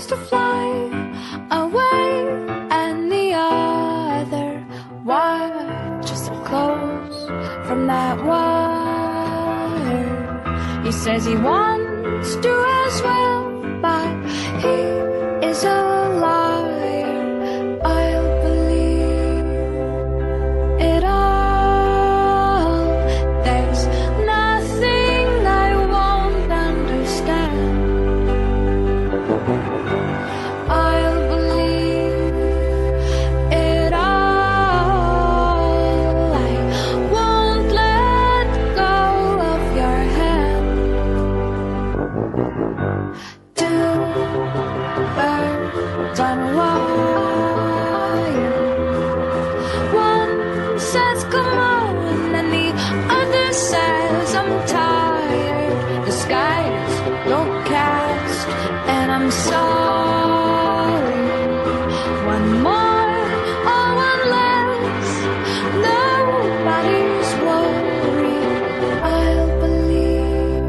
to fly away, and the other watches so close from that wire. He says he wants to as well, but he is a liar. I'll believe it all. There's nothing I won't understand. I'll believe it all. I won't let go of your hand. Two birds on a wire. One says come on, and the other says I'm tired. The sky's overcast, and I'm sorry. One more or one less, nobody's worried. I'll believe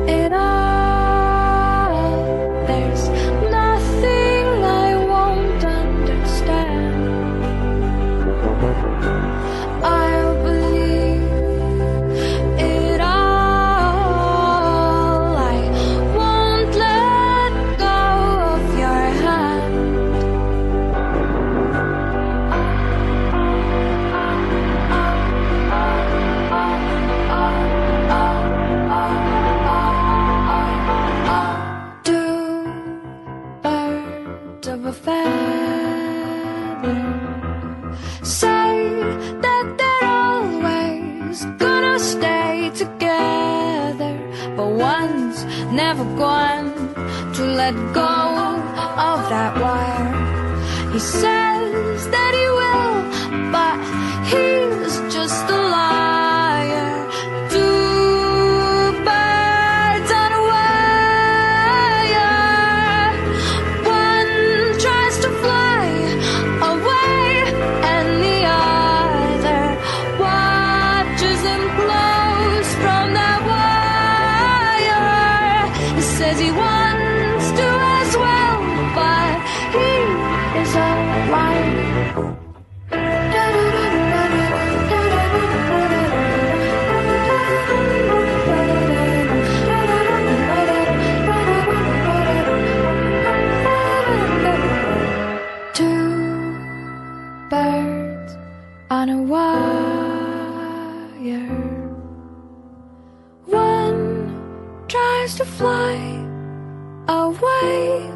it all. There's nothing I won't understand. I'll believe it all. I won't let go of your hand. Two birds of a feather say that they're always gonna stay together, but one's never going to let go of that wire. He says that he will, but he's just a liar. Two birds on a wire. One tries to fly away, and the other watches him close from that wire. He says he wants to as well, but he is a liar. Two birds on a wire. One tries to fly away,